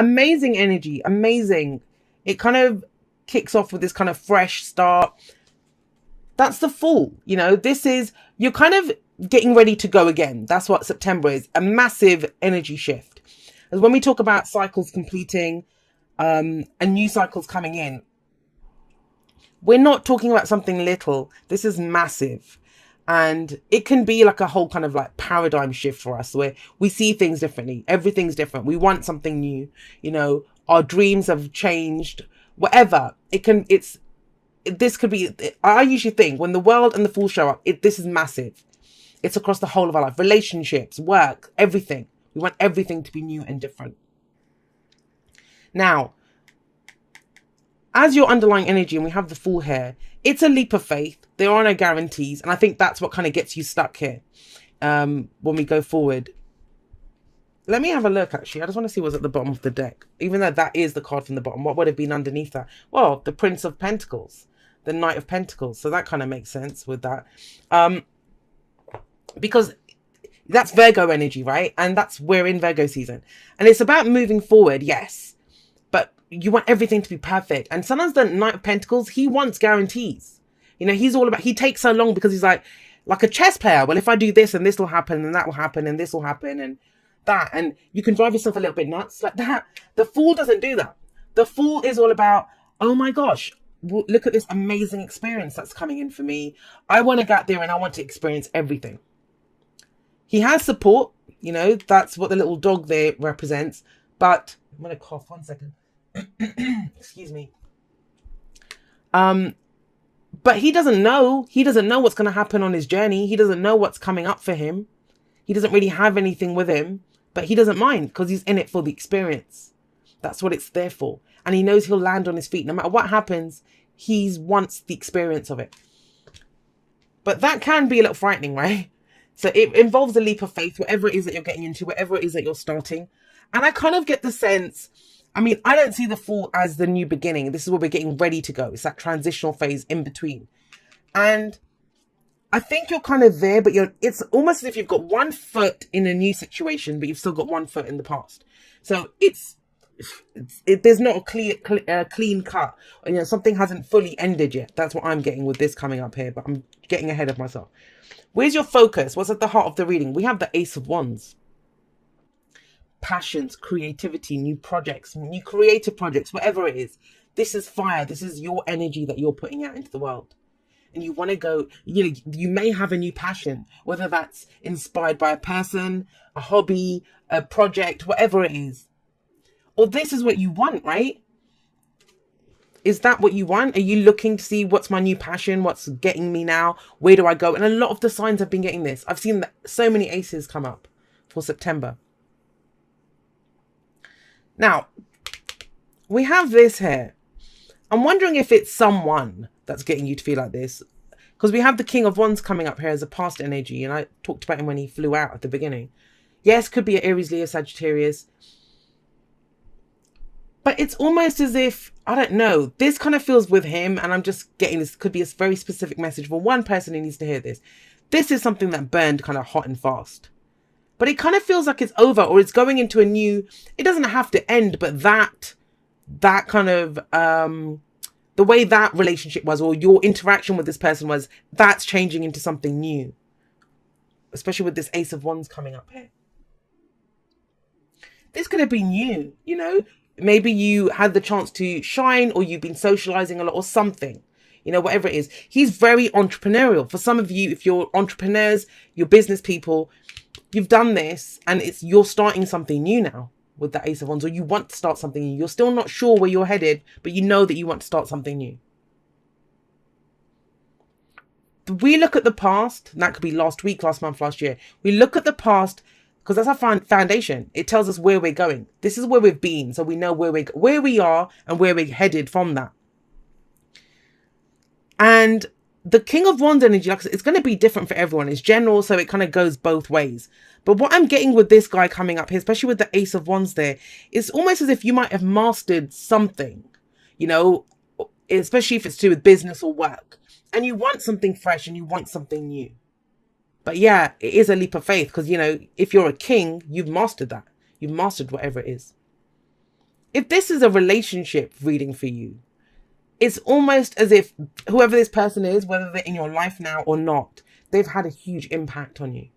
amazing energy, amazing. It kind of kicks off with this kind of fresh start. That's the Fool. You know, this is, you're kind of getting ready to go again. That's what September is, a massive energy shift. As when we talk about cycles completing, and new cycles coming in, we're not talking about something little. This is massive. And it can be like a whole kind of like paradigm shift for us where we see things differently. Everything's different. We want something new. You know, our dreams have changed, whatever. This could be, I usually think when the World and the Fool show up, this is massive. It's across the whole of our life, relationships, work, everything. We want everything to be new and different. Now, as your underlying energy, and we have the Fool here, it's a leap of faith. There are no guarantees. And I think that's what kind of gets you stuck here when we go forward. Let me have a look, actually. I just want to see what's at the bottom of the deck. Even though that is the card from the bottom, what would have been underneath that? Well, the Prince of Pentacles, the Knight of Pentacles. So that kind of makes sense with that. Because that's Virgo energy, right? And we're in Virgo season. And it's about moving forward, yes. But you want everything to be perfect. And sometimes the Knight of Pentacles, he wants guarantees. You know, he's all about, he takes so long because he's like a chess player. Well, if I do this and this will happen and that will happen and this will happen and that. And you can drive yourself a little bit nuts like that. The Fool doesn't do that. The Fool is all about, oh my gosh, look at this amazing experience that's coming in for me. I want to get there and I want to experience everything. He has support, you know, that's what the little dog there represents. But I'm going to cough 1 second. Excuse me. But he doesn't know. He doesn't know what's going to happen on his journey. He doesn't know what's coming up for him. He doesn't really have anything with him, but he doesn't mind because he's in it for the experience. That's what it's there for. And he knows he'll land on his feet. No matter what happens, he wants the experience of it. But that can be a little frightening, right? So it involves a leap of faith, whatever it is that you're getting into, whatever it is that you're starting. And I kind of get the sense, I mean, I don't see the Fool as the new beginning. This is where we're getting ready to go. It's that transitional phase in between. And I think you're kind of there, but it's almost as if you've got 1 foot in a new situation, but you've still got 1 foot in the past. So there's not a clean cut. You know, something hasn't fully ended yet. That's what I'm getting with this coming up here, but I'm getting ahead of myself. Where's your focus? What's at the heart of the reading? We have the Ace of Wands. Passions, creativity, new projects, new creative projects, whatever it is. This is fire. This is your energy that you're putting out into the world. And you want to go, you know, you may have a new passion, whether that's inspired by a person, a hobby, a project, whatever it is. Or this is what you want, right? Is that what you want? Are you looking to see what's my new passion? What's getting me now? Where do I go? And a lot of the signs have been getting this. I've seen so many aces come up for September. Now, we have this here. I'm wondering if it's someone that's getting you to feel like this. Because we have the King of Wands coming up here as a past energy. And I talked about him when he flew out at the beginning. Yes, could be an Aries, Leo, Sagittarius. But it's almost as if, I don't know, this kind of feels with him. And I'm just getting this, could be a very specific message for one person who needs to hear this. This is something that burned kind of hot and fast. But it kind of feels like it's over or it's going into a new, it doesn't have to end, but that kind of, the way that relationship was or your interaction with this person was, that's changing into something new. Especially with this Ace of Wands coming up here. This could have been you, you know. Maybe you had the chance to shine or you've been socializing a lot or something. You know, whatever it is. He's very entrepreneurial. For some of you, if you're entrepreneurs, you're business people, you've done this and you're starting something new now with the Ace of Wands, or you want to start something new. You're still not sure where you're headed, but you know that you want to start something new. We look at the past, and that could be last week, last month, last year. We look at the past because that's our foundation. It tells us where we're going. This is where we've been, so we know where we are and where we're headed from that. And the King of Wands energy, like I said, it's going to be different for everyone. It's general, so it kind of goes both ways. But what I'm getting with this guy coming up here, especially with the Ace of Wands there, it's almost as if you might have mastered something, you know, especially if it's to do with business or work. And you want something fresh and you want something new. But yeah, it is a leap of faith because, you know, if you're a king, you've mastered that. You've mastered whatever it is. if this is a relationship reading for you, it's almost as if whoever this person is, whether they're in your life now or not, they've had a huge impact on you.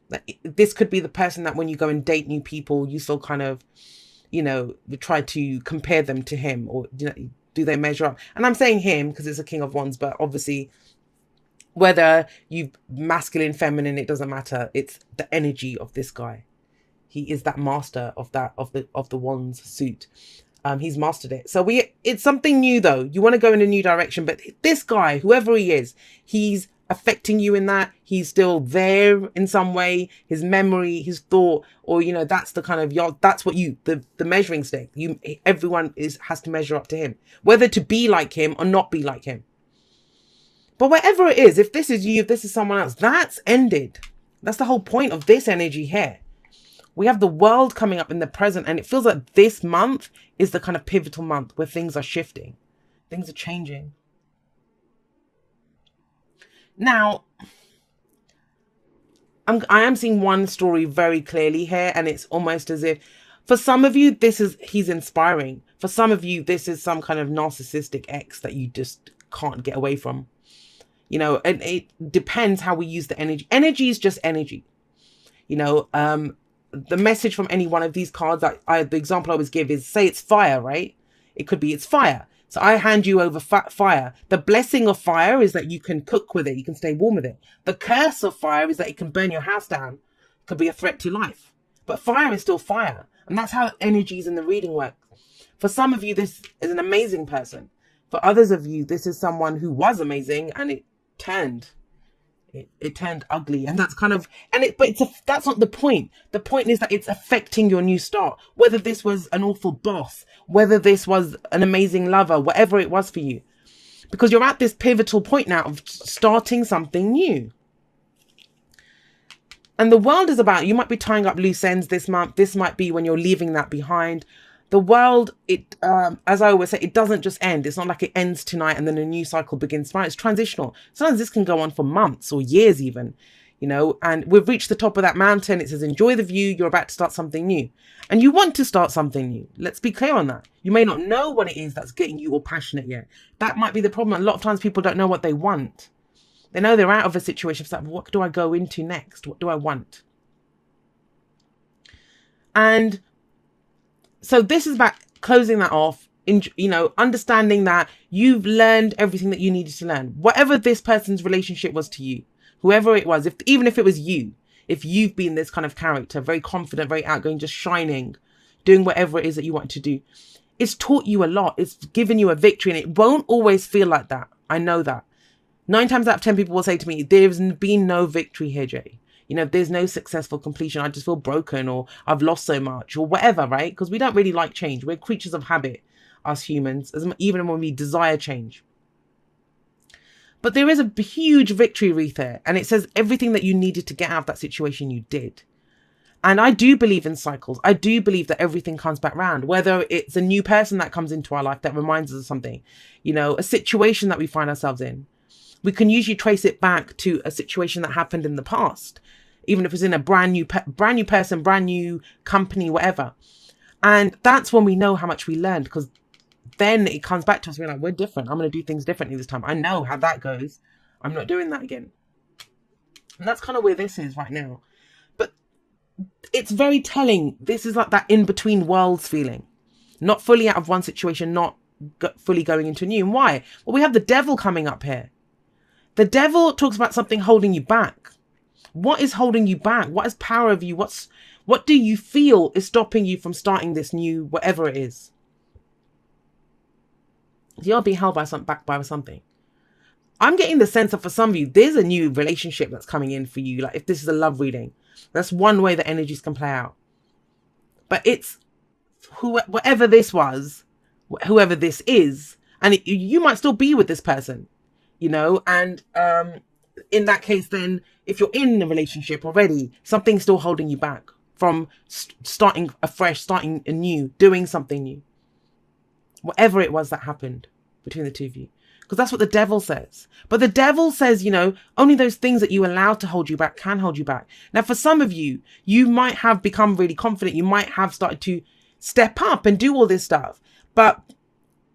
Like, this could be the person that when you go and date new people, you still kind of, you know, try to compare them to him, or do they measure up? And I'm saying him because it's a King of Wands, but obviously whether you masculine, feminine, it doesn't matter. It's the energy of this guy. He is that master of the Wands suit. He's mastered it. So it's something new though. You want to go in a new direction, but this guy, whoever he is, he's affecting you in that. He's still there in some way. His memory, his thought, or that's the kind of that's what the measuring stick. Everyone has to measure up to him, whether to be like him or not be like him. But whatever it is, if this is you, if this is someone else, that's ended. That's the whole point of this energy here. We have the world coming up in the present, and it feels like this month is the kind of pivotal month where things are shifting. Things are changing. Now, I am seeing one story very clearly here, and it's almost as if for some of you, he's inspiring. For some of you, this is some kind of narcissistic ex that you just can't get away from. And it depends how we use the energy. Energy is just energy. The message from any one of these cards, the example I always give is, say it's fire, right? It could be it's fire. So I hand you over fire. The blessing of fire is that you can cook with it. You can stay warm with it. The curse of fire is that it can burn your house down. It could be a threat to life. But fire is still fire. And that's how energies in the reading work. For some of you, this is an amazing person. For others of you, this is someone who was amazing and it turned ugly, and that's kind of, that's not the point. The point is that it's affecting your new start. Whether this was an awful boss, whether this was an amazing lover, whatever it was for you, because you're at this pivotal point now of starting something new. And the world is about, you might be tying up loose ends this month. This might be when you're leaving that behind. The world, as I always say, it doesn't just end. It's not like it ends tonight and then a new cycle begins tomorrow. It's transitional. Sometimes this can go on for months or years even, and we've reached the top of that mountain. It says, enjoy the view. You're about to start something new. And you want to start something new. Let's be clear on that. You may not know what it is that's getting you all passionate yet. That might be the problem. A lot of times people don't know what they want. They know they're out of a situation. It's like, what do I go into next? What do I want? And so this is about closing that off, understanding that you've learned everything that you needed to learn. Whatever this person's relationship was to you, whoever it was, even if it was you, if you've been this kind of character, very confident, very outgoing, just shining, doing whatever it is that you want to do, it's taught you a lot. It's given you a victory, and it won't always feel like that. I know that. 9 times out of 10 people will say to me, there's been no victory here, Jay. There's no successful completion. I just feel broken, or I've lost so much, or whatever, right? Because we don't really like change. We're creatures of habit, us humans, even when we desire change. But there is a huge victory wreath there, and it says everything that you needed to get out of that situation, you did. And I do believe in cycles. I do believe that everything comes back round, whether it's a new person that comes into our life that reminds us of something, a situation that we find ourselves in. We can usually trace it back to a situation that happened in the past, even if it's in a brand new person, brand new company, whatever. And that's when we know how much we learned, because then it comes back to us. We're like, we're different. I'm going to do things differently this time. I know how that goes. I'm not doing that again. And that's kind of where this is right now. But it's very telling. This is like that in-between worlds feeling. Not fully out of one situation, not fully going into a new. And why? Well, we have the devil coming up here. The devil talks about something holding you back. What is holding you back? What is power of you? What do you feel is stopping you from starting this new, whatever it is? You're being held back by something. I'm getting the sense that for some of you, there's a new relationship that's coming in for you. Like if this is a love reading, that's one way that energies can play out. But it's whatever this was, whoever this is, and you might still be with this person. And in that case, then if you're in a relationship already, something's still holding you back from starting afresh, starting anew, doing something new. Whatever it was that happened between the two of you. Because that's what the devil says. But the devil says, only those things that you allow to hold you back can hold you back. Now, for some of you, you might have become really confident. You might have started to step up and do all this stuff. But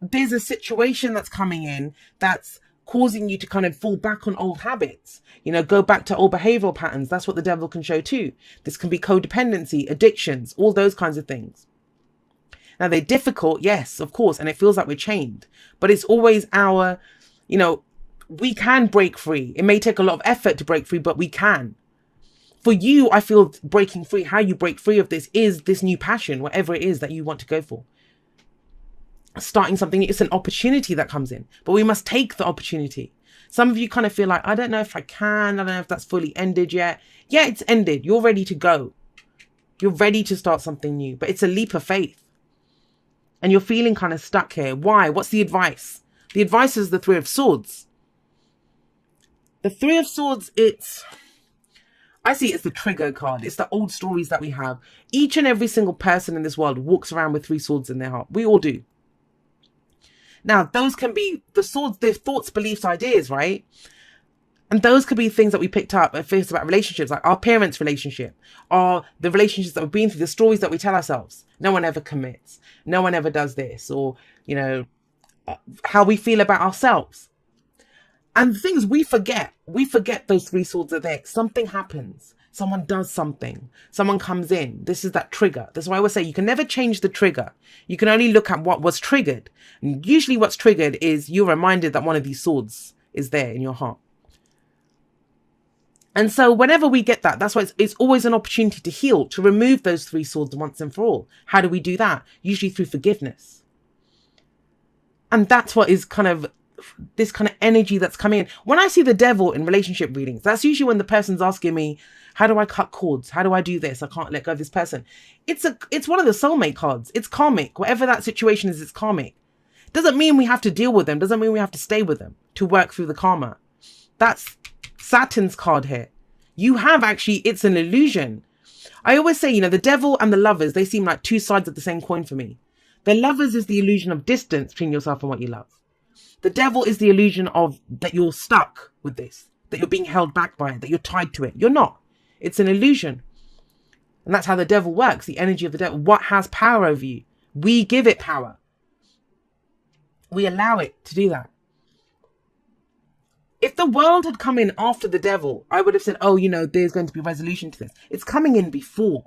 there's a situation that's coming in that's causing you to kind of fall back on old habits, go back to old behavioral patterns. That's what the devil can show too. This can be codependency, addictions, all those kinds of things. Now, they're difficult, yes, of course, and it feels like we're chained, but it's always our, we can break free. It may take a lot of effort to break free, but we can. For you, I feel breaking free, how you break free of this is this new passion, whatever it is that you want to go for. Starting something, it's an opportunity that comes in, but we must take the opportunity. Some of you kind of feel like, I don't know if I can, I don't know if that's fully ended yet. Yeah, it's ended. You're ready to go. You're ready to start something new, but it's a leap of faith. And you're feeling kind of stuck here. Why? What's the advice? The advice is the Three of Swords. The Three of Swords, I see it's the trigger card. It's the old stories that we have. Each and every single person in this world walks around with three swords in their heart. We all do. Now, those can be the swords, their thoughts, beliefs, ideas, right? And those could be things that we picked up if it's about relationships, like our parents' relationship, or the relationships that we've been through, the stories that we tell ourselves. No one ever commits. No one ever does this. Or, how we feel about ourselves. And things we forget those three swords are there. Something happens. Someone does something. Someone comes in. This is that trigger. That's why I always say you can never change the trigger. You can only look at what was triggered. And usually what's triggered is you're reminded that one of these swords is there in your heart. And so whenever we get that, that's why it's always an opportunity to heal, to remove those three swords once and for all. How do we do that? Usually through forgiveness. And that's what is kind of this kind of energy that's coming in. When I see the devil in relationship readings, that's usually when the person's asking me, how do I cut cords? How do I do this? I can't let go of this person. It's one of the soulmate cards. It's karmic. Whatever that situation is, it's karmic. Doesn't mean we have to deal with them. Doesn't mean we have to stay with them to work through the karma. That's Saturn's card here. You have actually, it's an illusion. I always say, the devil and the lovers, they seem like two sides of the same coin for me. The lovers is the illusion of distance between yourself and what you love. The devil is the illusion of that you're stuck with this, that you're being held back by it, that you're tied to it. You're not. It's an illusion. And that's how the devil works, the energy of the devil. What has power over you? We give it power. We allow it to do that. If the world had come in after the devil, I would have said, there's going to be resolution to this. It's coming in before.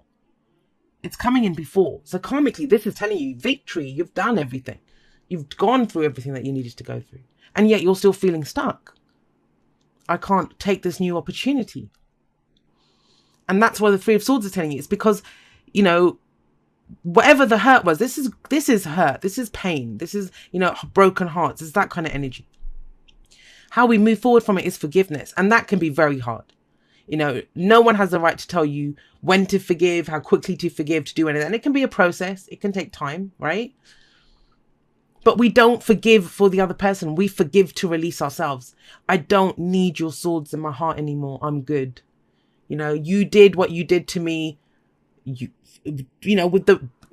It's coming in before. So karmically, this is telling you victory. You've done everything. You've gone through everything that you needed to go through. And yet you're still feeling stuck. I can't take this new opportunity. And that's why the Three of Swords is telling you. It's because, whatever the hurt was, this is hurt. This is pain. This is, broken hearts. It's that kind of energy. How we move forward from it is forgiveness. And that can be very hard. No one has the right to tell you when to forgive, how quickly to forgive, to do anything. And it can be a process. It can take time, right? But we don't forgive for the other person. We forgive to release ourselves. I don't need your swords in my heart anymore. I'm good. You did what you did to me. It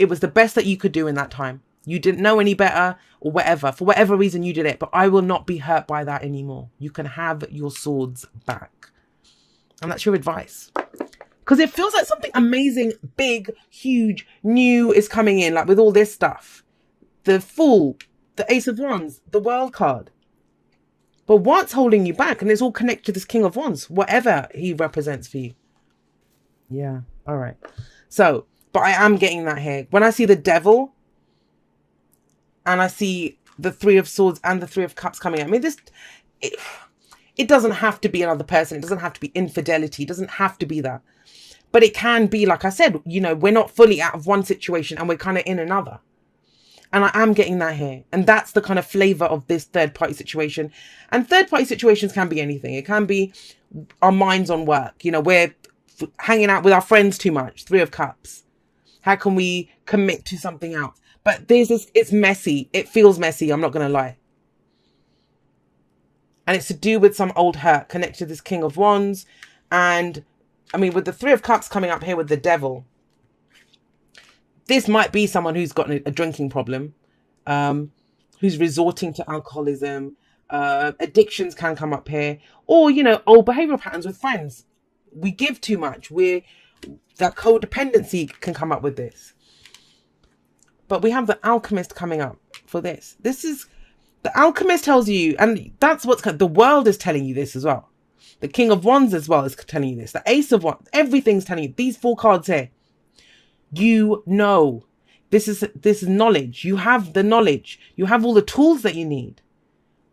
was the best that you could do in that time. You didn't know any better or whatever. For whatever reason you did it. But I will not be hurt by that anymore. You can have your swords back. And that's your advice. Because it feels like something amazing, big, huge, new is coming in. Like with all this stuff. The Fool, the Ace of Wands, the World card. But what's holding you back? And it's all connected to this King of Wands, whatever he represents for you. Yeah, all right. So, but I am getting that here. When I see the Devil and I see the Three of Swords and the Three of Cups coming at me, it doesn't have to be another person. It doesn't have to be infidelity. It doesn't have to be that. But it can be, like I said, we're not fully out of one situation and we're kind of in another. And I am getting that here. And that's the kind of flavor of this third party situation. And third party situations can be anything. It can be our minds on work. We're hanging out with our friends too much. Three of Cups. How can we commit to something else? But it's messy. It feels messy. I'm not going to lie. And it's to do with some old hurt connected to this King of Wands. And with the Three of Cups coming up here with the Devil. This might be someone who's got a drinking problem, who's resorting to alcoholism. Addictions can come up here. Or, old behavioral patterns with friends. We give too much. That codependency can come up with this. But we have the Alchemist coming up for this. This is, the Alchemist tells you, and that's what's, the world is telling you this as well. The King of Wands as well is telling you this. The Ace of Wands, everything's telling you. These 4 cards here. You know. This is knowledge. You have the knowledge. You have all the tools that you need.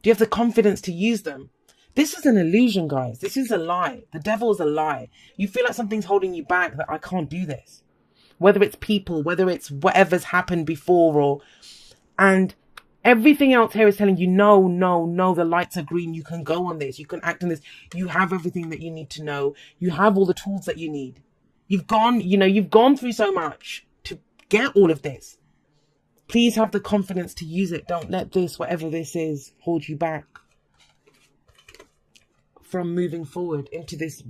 Do you have the confidence to use them? This is an illusion, guys. This is a lie. The devil is a lie. You feel like something's holding you back, that I can't do this. Whether it's people, whether it's whatever's happened before, and everything else here is telling you, no, no, no, the lights are green. You can go on this. You can act on this. You have everything that you need to know. You have all the tools that you need. You've gone through so much to get all of this. Please have the confidence to use it. Don't let this, whatever this is, hold you back from moving forward into this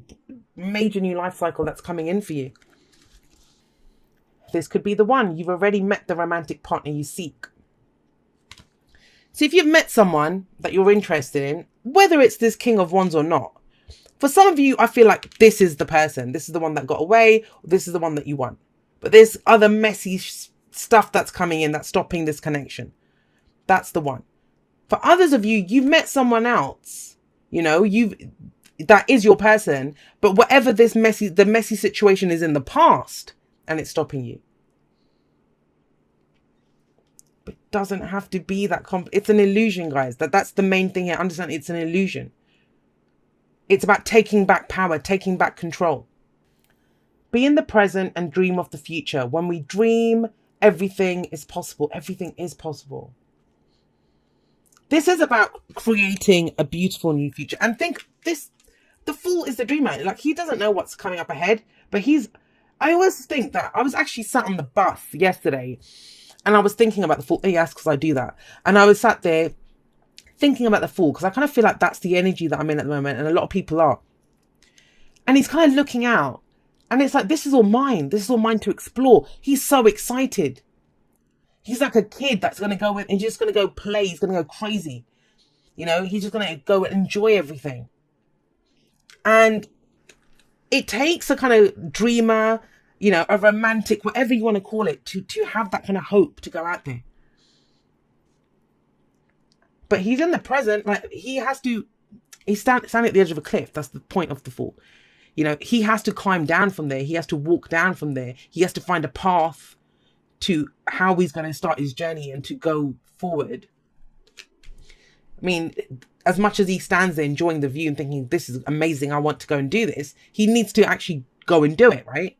major new life cycle that's coming in for you. This could be the one. You've already met the romantic partner you seek. So if you've met someone that you're interested in, whether it's this King of Wands or not, for some of you, I feel like this is the person. This is the one that got away. Or this is the one that you want. But there's other messy stuff that's coming in that's stopping this connection. That's the one. For others of you, you've met someone else. That is your person. But whatever the messy situation is in the past, and it's stopping you. But it doesn't have to be that it's an illusion, guys. That's the main thing here. Understand, it's an illusion. It's about taking back power, taking back control. Be in the present and dream of the future. When we dream, everything is possible. Everything is possible. This is about creating a beautiful new future. And think this, the Fool is the dreamer. Like, he doesn't know what's coming up ahead, but I always think that I was actually sat on the bus yesterday and I was thinking about the Fool. Yes, because I do that. And I was sat there thinking about the Fool because I kind of feel like that's the energy that I'm in at the moment. And a lot of people are. And he's kind of looking out and it's like, this is all mine. This is all mine to explore. He's so excited. He's like a kid that's going to go in and just going to go play. He's going to go crazy. He's just going to go and enjoy everything. And it takes a kind of dreamer, a romantic, whatever you want to call it, to have that kind of hope to go out there. But he's in the present, like he's standing at the edge of a cliff. That's the point of the Fool. He has to climb down from there. He has to walk down from there. He has to find a path to how he's going to start his journey and to go forward. I mean, as much as he stands there enjoying the view and thinking, this is amazing, I want to go and do this, he needs to actually go and do it, right?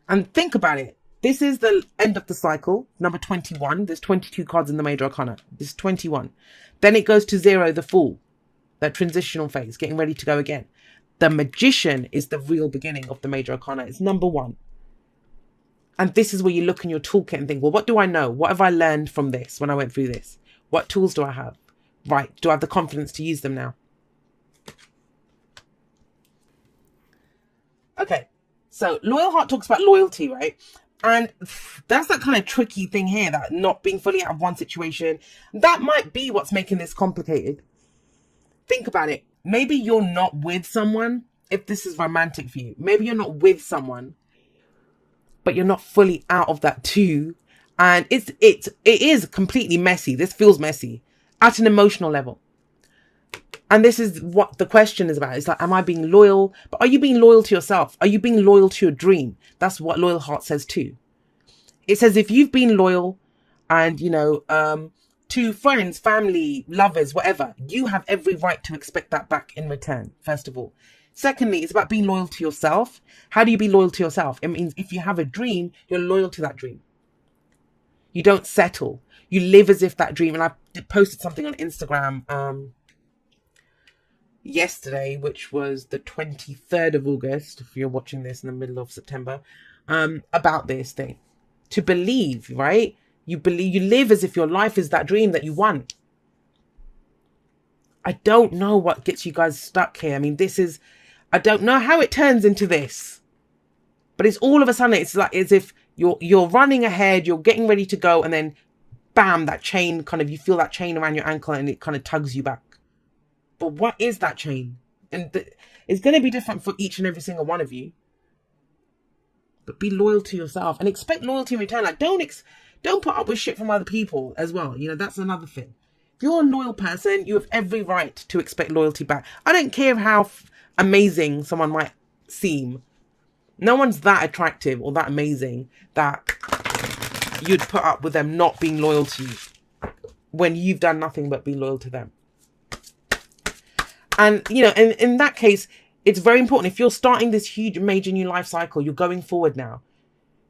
And think about it. This is the end of the cycle, number 21. There's 22 cards in the Major Arcana. This is 21. Then it goes to 0, the Fool. That transitional phase, getting ready to go again. The Magician is the real beginning of the Major Arcana. It's number 1. And this is where you look in your toolkit and think, well, what do I know? What have I learned from this when I went through this? What tools do I have? Right. Do I have the confidence to use them now? Okay. So Loyal Heart talks about loyalty, right? And that's that kind of tricky thing here, that not being fully out of one situation. That might be what's making this complicated. Think about it. Maybe you're not with someone, if this is romantic for you. Maybe you're not with someone, but you're not fully out of that too. And it is completely messy. This feels messy at an emotional level. And this is what the question is about. It's like, am I being loyal? But are you being loyal to yourself? Are you being loyal to your dream? That's what Loyal Heart says too. It says if you've been loyal and, to friends, family, lovers, whatever, you have every right to expect that back in return, first of all. Secondly, it's about being loyal to yourself. How do you be loyal to yourself? It means if you have a dream, you're loyal to that dream. You don't settle. You live as if that dream. And I posted something on Instagram yesterday, which was the 23rd of August, if you're watching this in the middle of September, about this thing. To believe, right? You believe, you live as if your life is that dream that you want. I don't know what gets you guys stuck here. I mean, I don't know how it turns into this, but it's all of a sudden, it's like as if you're running ahead, you're getting ready to go, and then bam, that chain you feel that chain around your ankle and it kind of tugs you back. But what is that chain? And it's going to be different for each and every single one of you. But be loyal to yourself and expect loyalty in return. Like, don't Don't put up with shit from other people as well. You know, that's another thing. If you're a loyal person, you have every right to expect loyalty back. I don't care how amazing someone might seem. No one's that attractive or that amazing that you'd put up with them not being loyal to you when you've done nothing but be loyal to them. And, you know, in that case, it's very important. If you're starting this huge, major new life cycle, you're going forward now.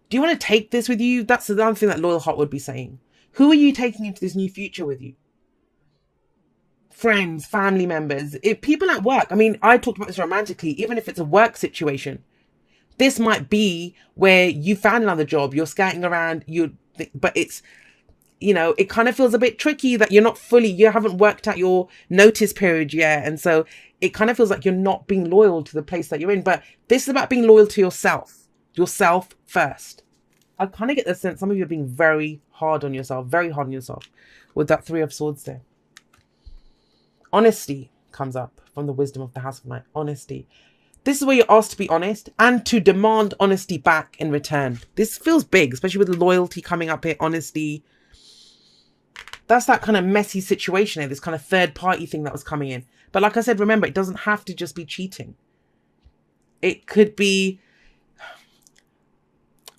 Do you want to take this with you? That's the other thing that Loyal Heart would be saying. Who are you taking into this new future with you? Friends, family members, people at work. I mean, I talked about this romantically, even if it's a work situation. This might be where you found another job, you're scouting around, but it's, you know, it kind of feels a bit tricky that you haven't worked out your notice period yet. And so it kind of feels like you're not being loyal to the place that you're in. But this is about being loyal to yourself first. I kind of get the sense some of you are being very hard on yourself with that 3 of Swords there. Honesty comes up from the wisdom of the House of Night. Honesty. This is where you're asked to be honest and to demand honesty back in return. This feels big, especially with loyalty coming up here. Honesty. That's that kind of messy situation here, this kind of third party thing that was coming in. But like I said, remember, it doesn't have to just be cheating. It could be,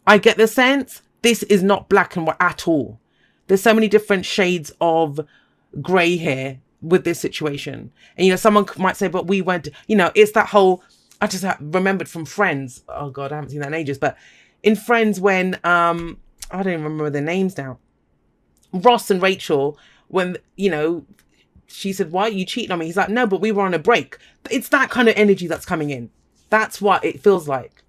I get the sense, this is not black and white at all. There's so many different shades of grey here with this situation. And, you know, someone might say, but we went, you know, it's that whole, I just remembered from Friends. Oh God, I haven't seen that in ages. But in Friends when, I don't even remember their names now. Ross and Rachel, when, you know, she said, why are you cheating on me? He's like, no, but we were on a break. It's that kind of energy that's coming in. That's what it feels like.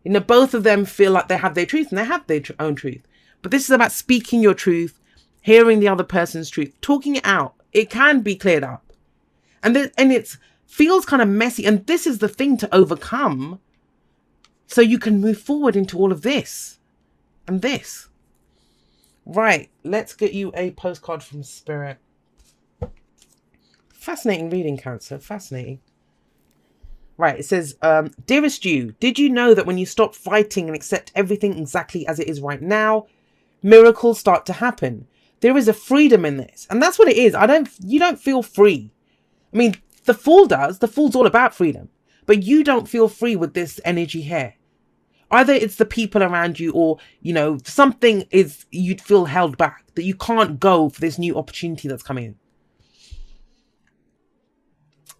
You know, both of them feel like they have their truth and they have their own truth. But this is about speaking your truth, hearing the other person's truth, talking it out. It can be cleared up. And it feels kind of messy. And this is the thing to overcome so you can move forward into all of this and this. Right, let's get you a postcard from Spirit. Fascinating reading, Cancer. Fascinating. Right, it says, Dearest you, did you know that when you stop fighting and accept everything exactly as it is right now, miracles start to happen? There is a freedom in this. And that's what it is. You don't feel free. I mean, the Fool does. The Fool's all about freedom. But you don't feel free with this energy here. Either it's the people around you or, you know, something is, you'd feel held back, that you can't go for this new opportunity that's coming in.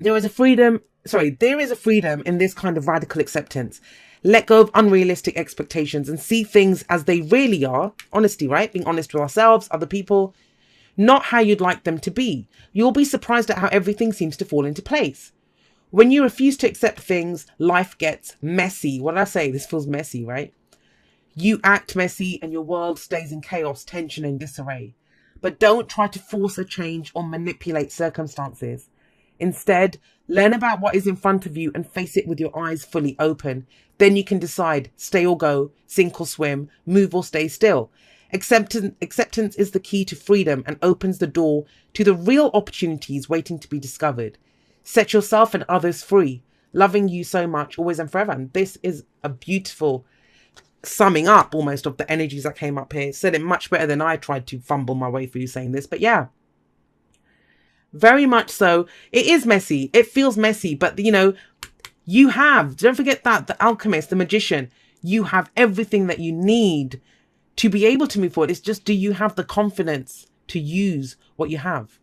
There is a freedom in this kind of radical acceptance. Let go of unrealistic expectations and see things as they really are. Honesty, right? Being honest with ourselves, other people, not how you'd like them to be. You'll be surprised at how everything seems to fall into place. When you refuse to accept things, life gets messy. What did I say? This feels messy, right? You act messy and your world stays in chaos, tension and disarray. But don't try to force a change or manipulate circumstances. Instead, learn about what is in front of you and face it with your eyes fully open. Then you can decide, stay or go, sink or swim, move or stay still. Acceptance is the key to freedom and opens the door to the real opportunities waiting to be discovered. Set yourself and others free, loving you so much, always and forever. And this is a beautiful summing up almost of the energies that came up here. Said it much better than I tried to fumble my way through saying this. But yeah, very much so. It is messy. It feels messy. But, you know, don't forget that the alchemist, the magician, you have everything that you need to be able to move forward. It's just, do you have the confidence to use what you have?